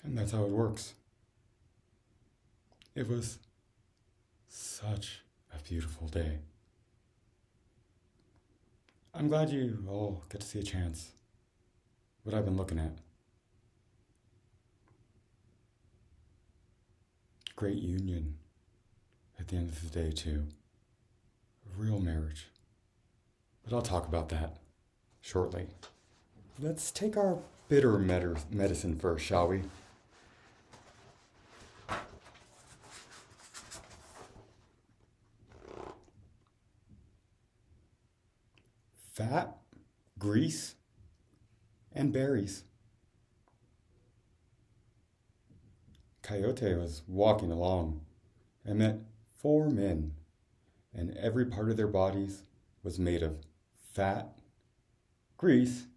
And that's how it works. It was such a beautiful day. I'm glad you all get to see a chance. What I've been looking at. Great union at the end of the day, too. A real marriage. But I'll talk about that shortly. Let's take our bitter medicine first, shall we? Fat, grease, and berries. Coyote was walking along and met 4 men, and every part of their bodies was made of fat, grease,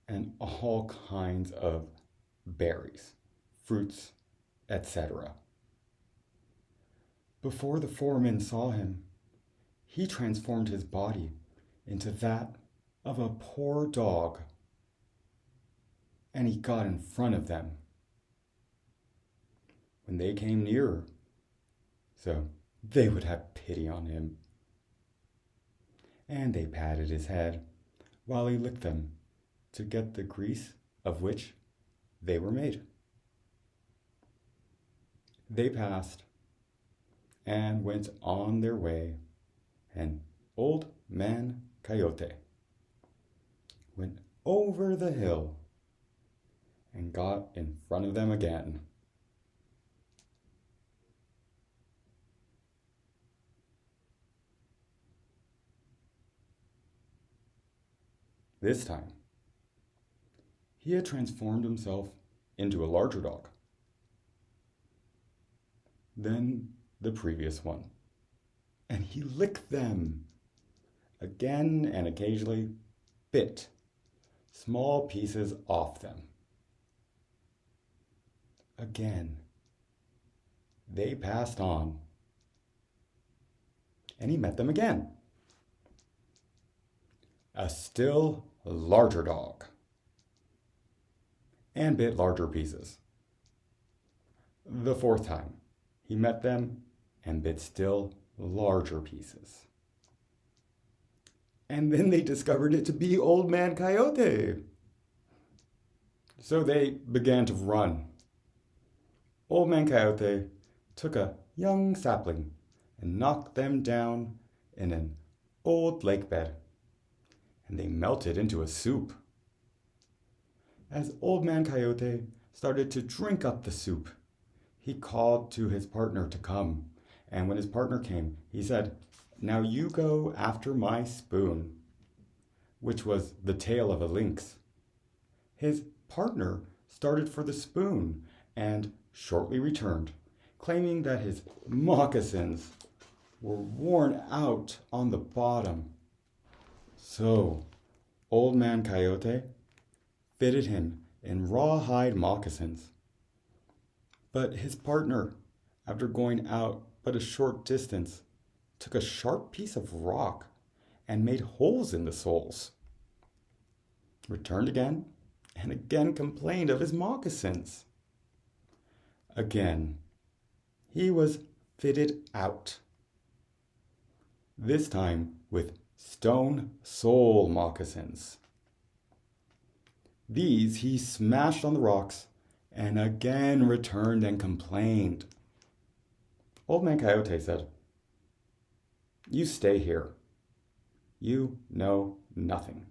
and all kinds of berries, fruits, etc. Before the 4 men saw him, he transformed his body into that of a poor dog, and he got in front of them when they came nearer, so they would have pity on him. And they patted his head while he licked them to get the grease of which they were made. They passed and went on their way, and Old Man Coyote went over the hill and got in front of them again. This time, he had transformed himself into a larger dog than the previous one, and he licked them again and occasionally bit small pieces off them. Again, they passed on, and he met them again. A still larger dog, and bit larger pieces. The 4th time, he met them and bit still larger pieces. And then they discovered it to be Old Man Coyote. So they began to run. Old Man Coyote took a young sapling and knocked them down in an old lake bed, and they melted into a soup. As Old Man Coyote started to drink up the soup, he called to his partner to come, and when his partner came, he said, "Now you go after my spoon," which was the tail of a lynx. His partner started for the spoon and shortly returned, claiming that his moccasins were worn out on the bottom. So, Old Man Coyote fitted him in rawhide moccasins. But his partner, after going out but a short distance, took a sharp piece of rock and made holes in the soles, returned again, and again complained of his moccasins. Again, he was fitted out, this time with stone sole moccasins. These he smashed on the rocks and again returned and complained. Old Man Coyote said, "You stay here. You know nothing.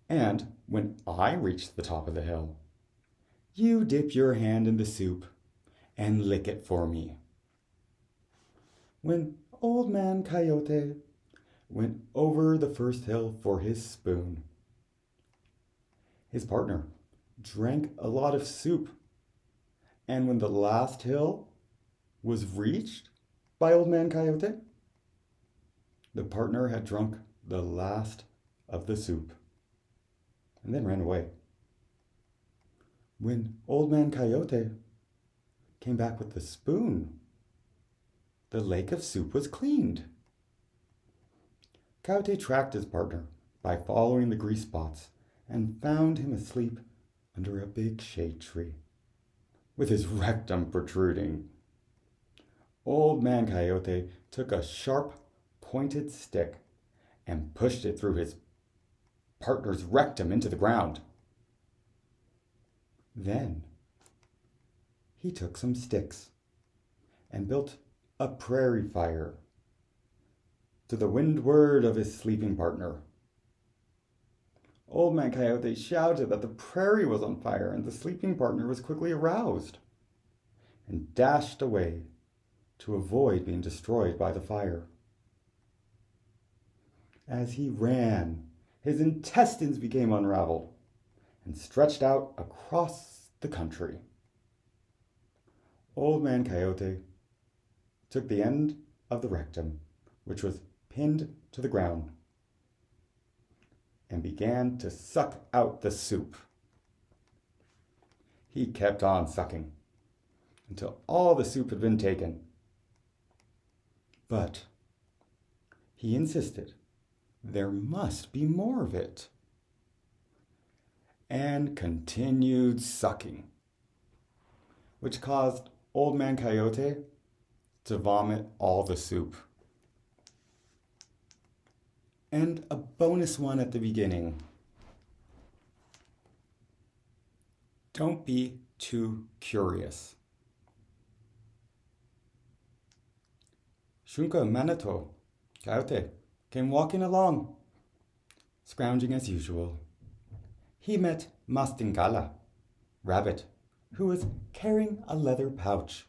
And when I reach the top of the hill, you dip your hand in the soup and lick it for me." When Old Man Coyote went over the first hill for his spoon, his partner drank a lot of soup, and when the last hill was reached by Old Man Coyote, the partner had drunk the last of the soup and then ran away. When Old Man Coyote came back with the spoon, the lake of soup was cleaned. Coyote tracked his partner by following the grease spots and found him asleep under a big shade tree. with his rectum protruding. Old Man Coyote took a sharp, pointed stick and pushed it through his partner's rectum into the ground. Then he took some sticks and built a prairie fire to the windward of his sleeping partner. Old Man Coyote shouted that the prairie was on fire, and the sleeping partner was quickly aroused and dashed away to avoid being destroyed by the fire. As he ran, his intestines became unraveled and stretched out across the country. Old Man Coyote took the end of the rectum, which was pinned to the ground, and began to suck out the soup. He kept on sucking until all the soup had been taken. But he insisted there must be more of it, and continued sucking, which caused Old Man Coyote to vomit all the soup. And a bonus one at the beginning. Don't be too curious. Shunka Manato, Coyote, came walking along, scrounging as usual. He met Mastingala, Rabbit, who was carrying a leather pouch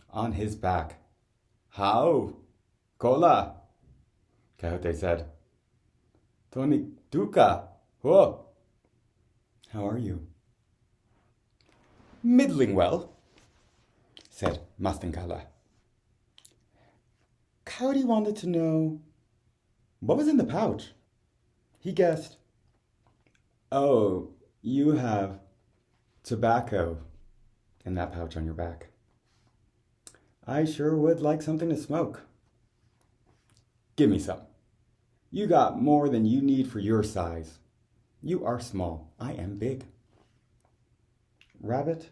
on his back. How? Kola, Coyote said. Tony Duka, ho. How are you? Middling well, said Mastingala. Coyote wanted to know what was in the pouch. He guessed, oh, you have tobacco in that pouch on your back. I sure would like something to smoke. Give me some. You got more than you need for your size. You are small. I am big. Rabbit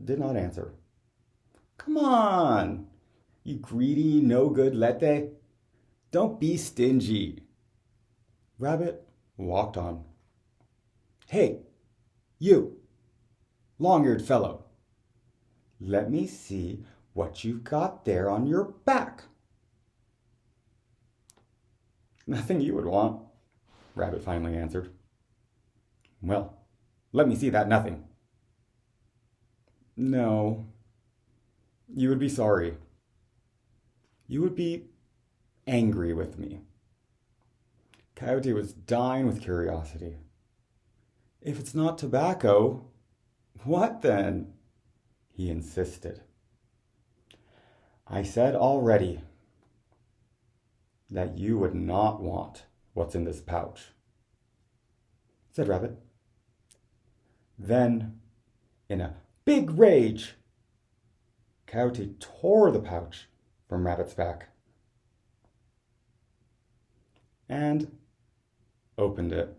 did not answer. Come on, you greedy, no-good lete. Don't be stingy. Rabbit walked on. Hey, you, long-eared fellow. Let me see what you've got there on your back. Nothing you would want, Rabbit finally answered. Well, let me see that nothing. No, you would be sorry. You would be angry with me. Coyote was dying with curiosity. If it's not tobacco, what then? He insisted. I said already that you would not want what's in this pouch, said Rabbit. Then, in a big rage, Coyote tore the pouch from Rabbit's back and opened it.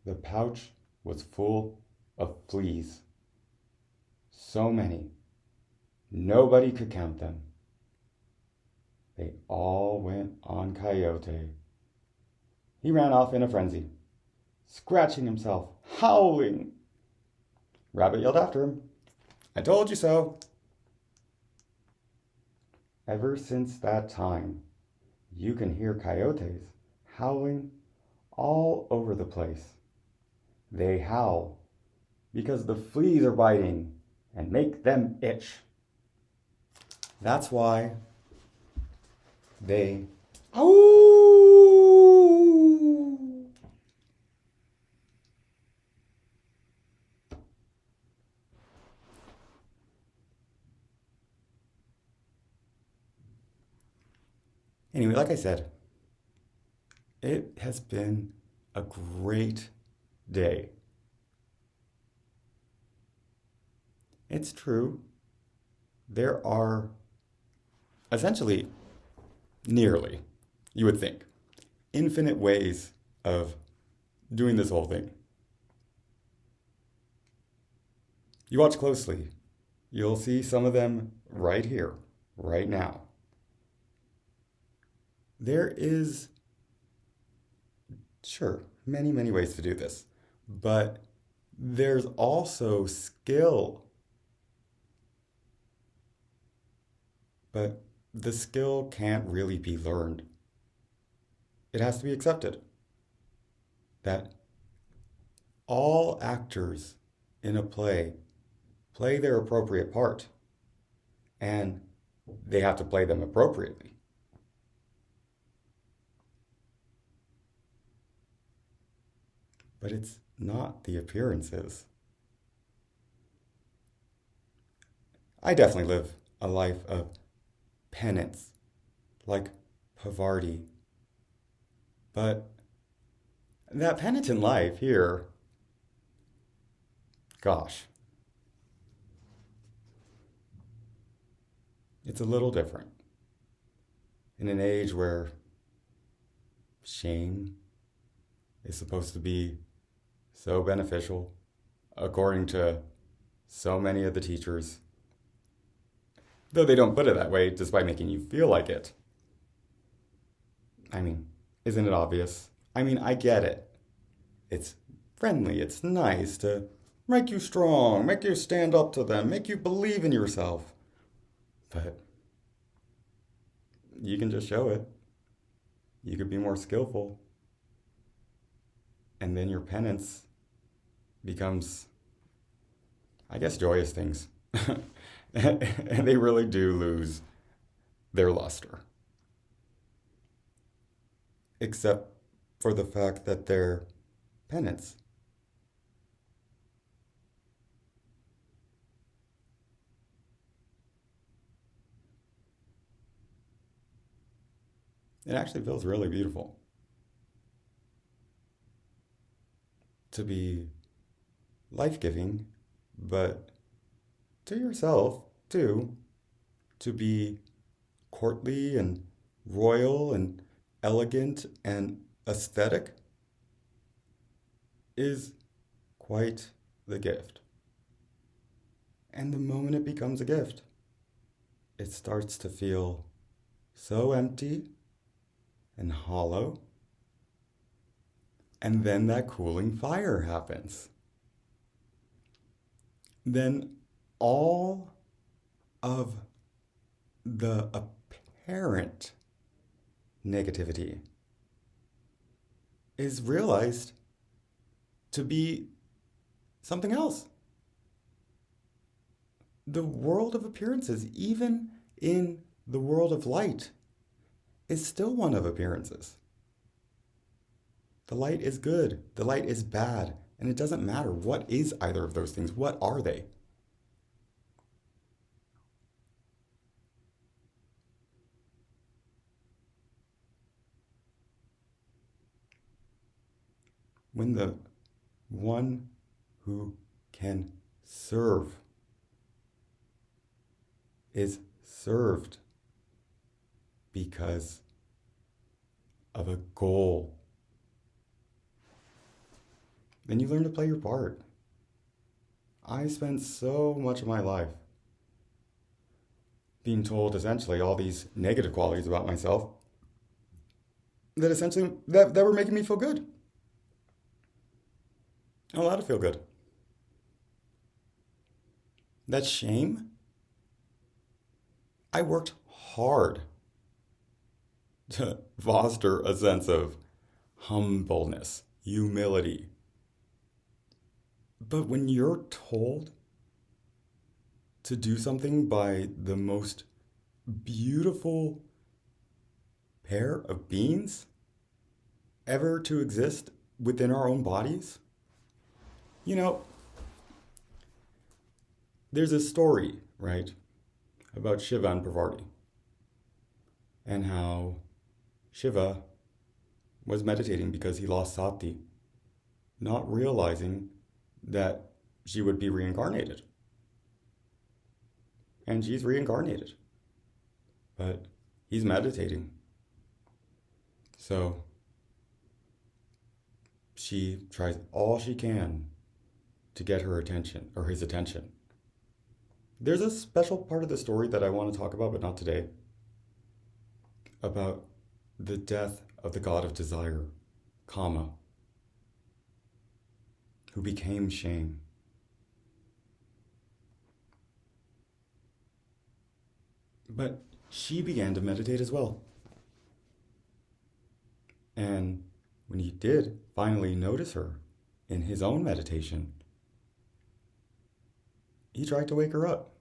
The pouch was full of fleas. So many, nobody could count them. They all went on Coyote. He ran off in a frenzy, scratching himself, howling. Rabbit yelled after him, I told you so. Ever since that time, you can hear coyotes howling all over the place. They howl because the fleas are biting and make them itch. That's why they ow! Anyway, like I said, it has been a great day. It's true, there are essentially, nearly, you would think, infinite ways of doing this whole thing. You watch closely, you'll see some of them right here, right now. There is, sure, many, many ways to do this, but there's also skill. But the skill can't really be learned. It has to be accepted that all actors in a play their appropriate part, and they have to play them appropriately. But it's not the appearances. I definitely live a life of penance, like Pavarti. But that penitent life here, gosh, it's a little different. In an age where shame is supposed to be so beneficial, according to so many of the teachers, though they don't put it that way, despite making you feel like it. I mean, isn't it obvious? I mean, I get it. It's friendly, it's nice to make you strong, make you stand up to them, make you believe in yourself. But you can just show it. You could be more skillful. And then your penance becomes, I guess, joyous things. And they really do lose their luster. Except for the fact that they're penance. It actually feels really beautiful to be life-giving, but to yourself, too, to be courtly and royal and elegant and aesthetic is quite the gift. And the moment it becomes a gift, it starts to feel so empty and hollow. And then that cooling fire happens. Then all of the apparent negativity is realized to be something else. The world of appearances, even in the world of light, is still one of appearances. The light is good, the light is bad, and it doesn't matter what is either of those things. What are they? When the one who can serve is served because of a goal, then you learn to play your part. I spent so much of my life being told essentially all these negative qualities about myself that essentially that were making me feel good. I'm allowed to feel good. That shame, I worked hard to foster a sense of humbleness, humility. But when you're told to do something by the most beautiful pair of beings ever to exist within our own bodies, you know, there's a story, right, about Shiva and Parvati and how Shiva was meditating because he lost sati, not realizing that she would be reincarnated. And she's reincarnated. but he's meditating. So she tries all she can to get her attention, or his attention. There's a special part of the story that I want to talk about, but not today, about the death of the god of desire, Kama, who became shame. But she began to meditate as well. And when he did finally notice her in his own meditation, he tried to wake her up.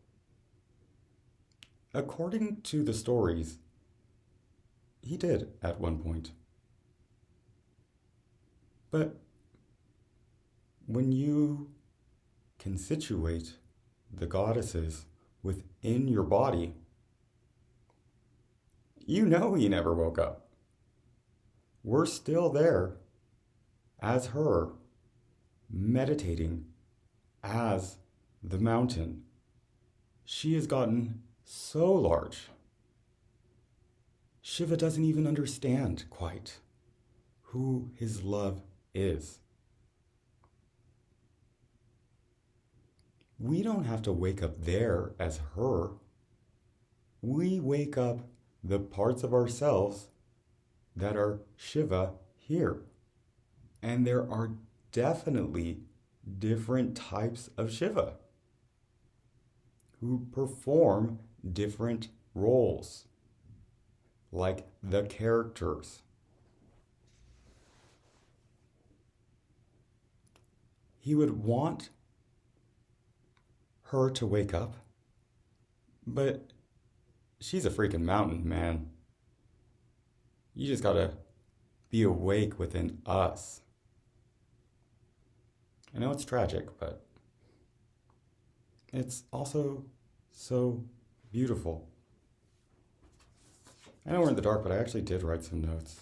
According to the stories, he did at one point. But when you can situate the goddesses within your body, you know he never woke up. We're still there as her, meditating as the mountain. She has gotten so large. Shiva doesn't even understand quite who his love is. We don't have to wake up there as her. We wake up the parts of ourselves that are Shiva here. And there are definitely different types of Shiva who perform different roles, like the characters. He would want her to wake up, but she's a freaking mountain, man. You just gotta be awake within us. I know it's tragic, but it's also so beautiful. I know we're in the dark, but I actually did write some notes.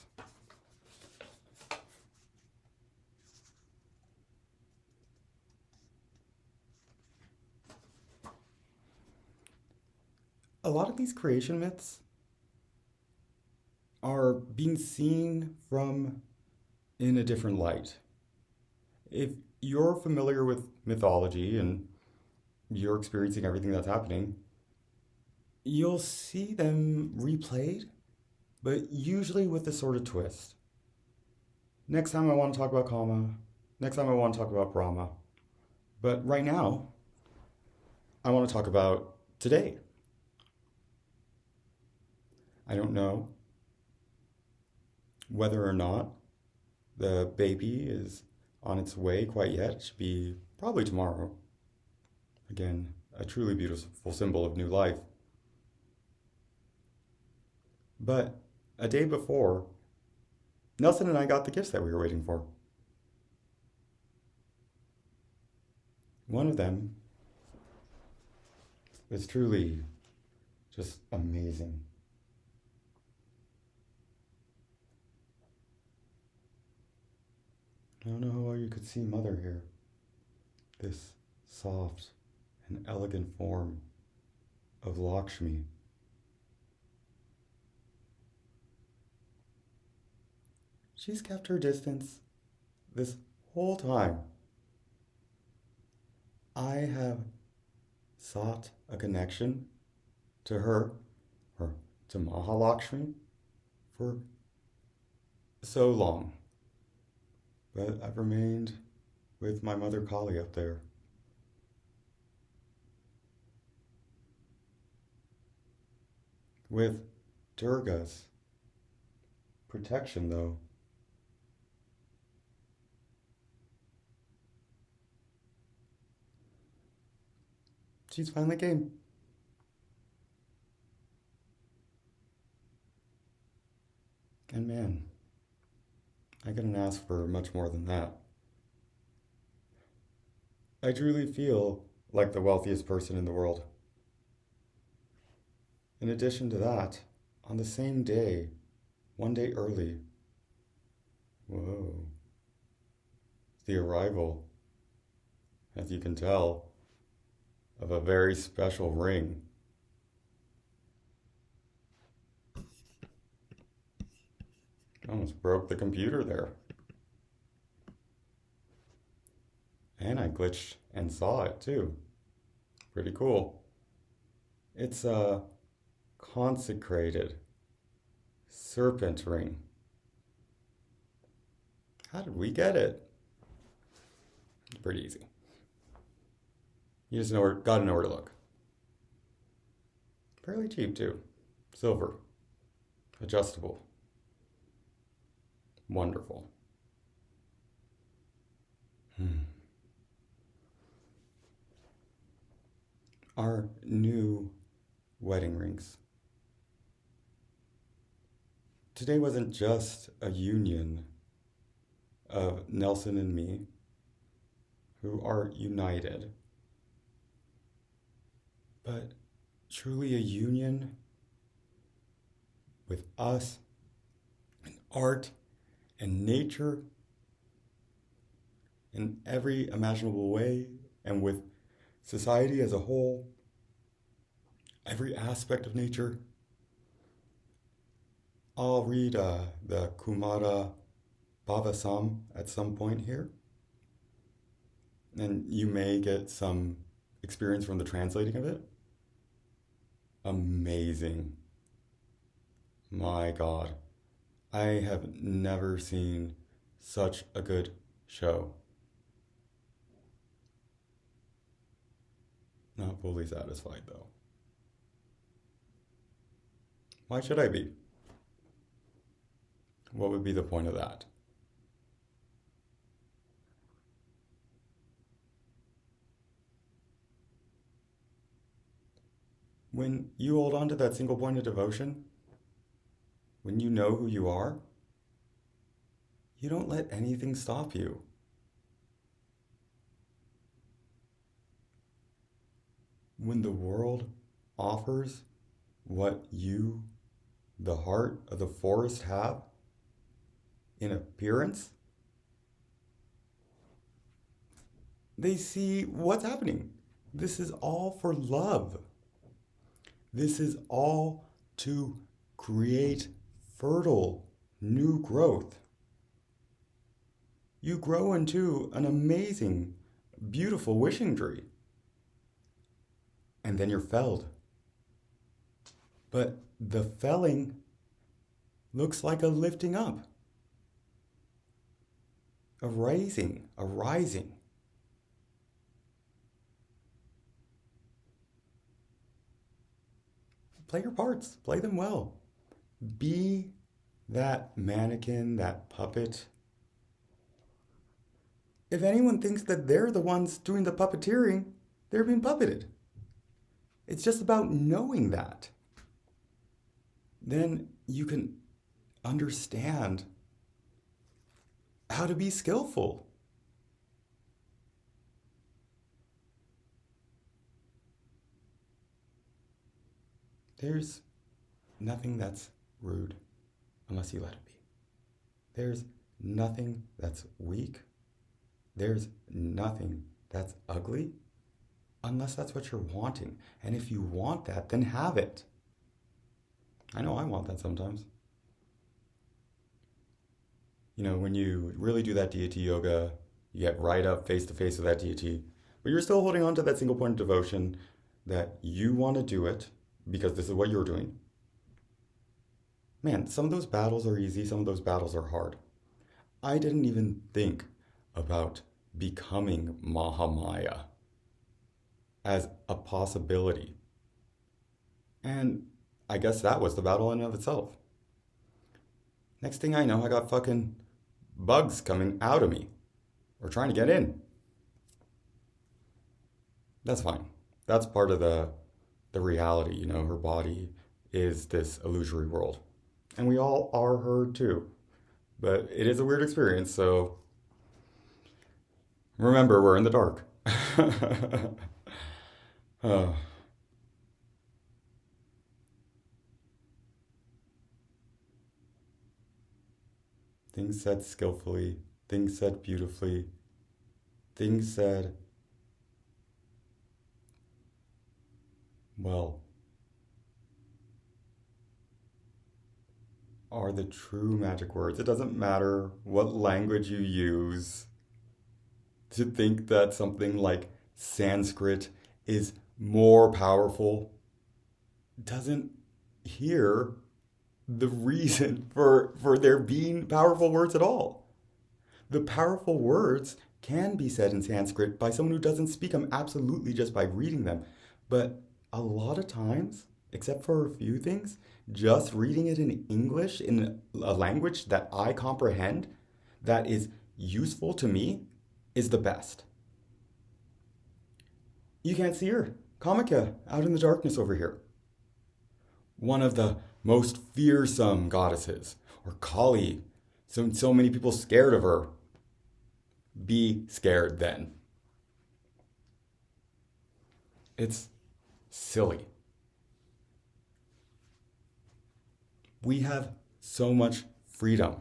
A lot of these creation myths are being seen from in a different light. If you're familiar with mythology and you're experiencing everything that's happening, you'll see them replayed, but usually with this sort of twist. Next time I want to talk about Kama, next time I want to talk about Brahma. But right now, I want to talk about today. I don't know whether or not the baby is on its way quite yet. It should be probably tomorrow. Again, a truly beautiful symbol of new life. But a day before, Nelson and I got the gifts that we were waiting for. One of them was truly just amazing. I don't know how well you could see Mother here. This soft and elegant form of Lakshmi. She's kept her distance this whole time. I have sought a connection to her, or to Mahalakshmi, for so long. But I've remained with my mother Kali up there. With Durga's protection, though, she's finally came. And man, I couldn't ask for much more than that. I truly feel like the wealthiest person in the world. In addition to that, on the same day, one day early, the arrival, as you can tell, of a very special ring. Almost broke the computer there. And I glitched and saw it too. Pretty cool. It's a consecrated serpent ring. How did we get it? It's pretty easy. You just gotta know where to look. Fairly cheap too. Silver. Adjustable. Wonderful. Our new wedding rings. Today wasn't just a union of Nelson and me, who are united, but truly a union with us and art and nature in every imaginable way, and with society as a whole, every aspect of nature. I'll read the Kumara Bhavasam at some point here, and you may get some experience from the translating of it. Amazing. My God, I have never seen such a good show. Not fully satisfied though. Why should I be? What would be the point of that? When you hold on to that single point of devotion, when you know who you are, you don't let anything stop you. When the world offers what you, the heart of the forest, have in appearance, they see what's happening. This is all for love. This is all to create fertile new growth. You grow into an amazing, beautiful wishing tree. And then you're felled. But the felling looks like a lifting up, a raising, a rising. Play your parts, play them well. Be that mannequin, that puppet. If anyone thinks that they're the ones doing the puppeteering, they're being puppeted. It's just about knowing that. Then you can understand how to be skillful. There's nothing that's rude unless you let it be. There's nothing that's weak. There's nothing that's ugly unless that's what you're wanting. And if you want that, then have it. I know I want that sometimes. You know, when you really do that deity yoga, you get right up face to face with that deity, but you're still holding on to that single point of devotion that you want to do it because this is what you're doing. Man, some of those battles are easy, some of those battles are hard. I didn't even think about becoming Mahamaya as a possibility. And I guess that was the battle in and of itself. Next thing I know, I got fucking bugs coming out of me or trying to get in. That's fine. That's part of the reality, you know, her body is this illusory world. And we all are her too. But it is a weird experience, so remember, we're in the dark. Oh. Things said skillfully, things said beautifully, things said well. are the true magic words. It doesn't matter what language you use. To think that something like Sanskrit is more powerful doesn't hear the reason for there being powerful words at all. The powerful words can be said in Sanskrit by someone who doesn't speak them absolutely just by reading them. But a lot of times, except for a few things, just reading it in English, in a language that I comprehend, that is useful to me, is the best. You can't see her. Kamika, out in the darkness over here. One of the most fearsome goddesses, or Kali. So many people scared of her. Be scared then. It's silly. We have so much freedom.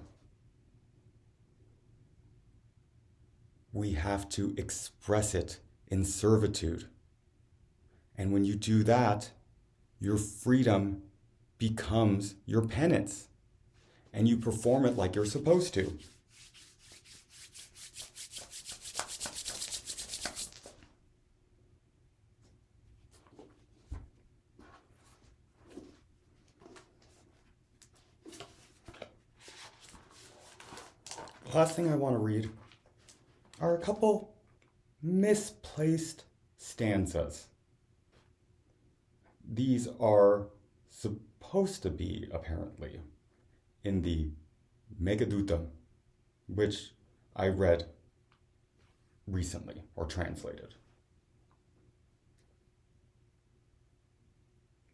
We have to express it in servitude. And when you do that, your freedom becomes your penance. And you perform it like you're supposed to. The last thing I want to read are a couple misplaced stanzas. These are supposed to be, apparently, in the Meghadutam, which I read recently or translated.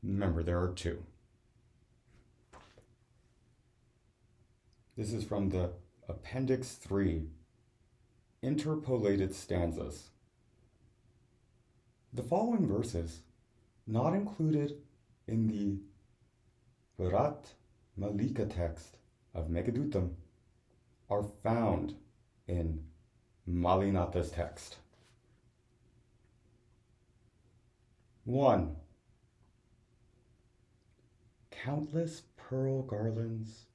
Remember, there are two. This is from the Appendix 3, Interpolated Stanzas. The following verses, not included in the Bharat Malika text of Meghadutam, are found in Malinatha's text. 1. Countless pearl garlands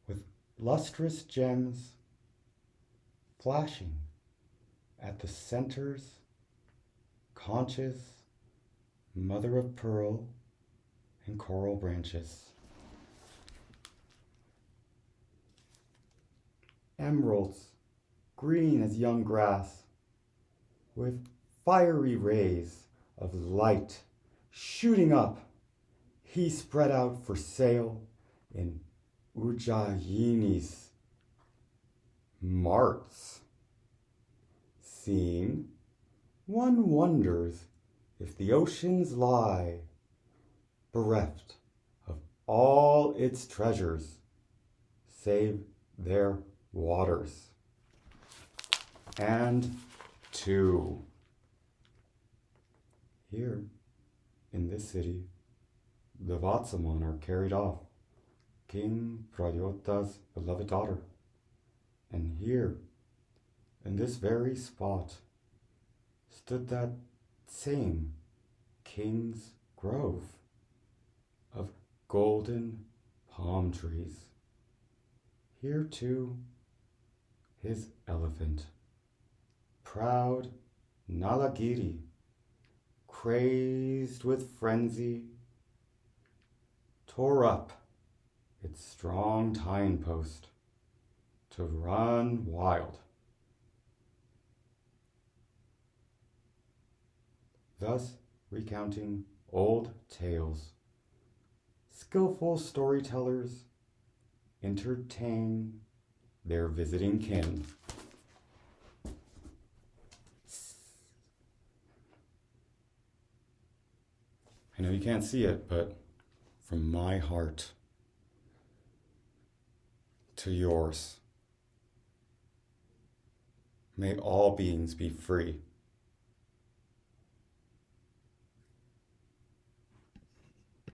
with lustrous gems flashing at the centers, conches, mother of pearl, and coral branches. Emeralds, green as young grass, with fiery rays of light shooting up, he spread out for sale in Ujjayini's marts. Seeing, one wonders if the oceans lie bereft of all its treasures, save their waters. And 2. Here, in this city, the Vatsaman are carried off, King Prayota's beloved daughter. And here, in this very spot, stood that same king's grove of golden palm trees. Here too, his elephant, proud Nalagiri, crazed with frenzy, tore up its strong tying post to run wild. Thus recounting old tales, skillful storytellers entertain their visiting kin. I know you can't see it, but from my heart to yours, may all beings be free.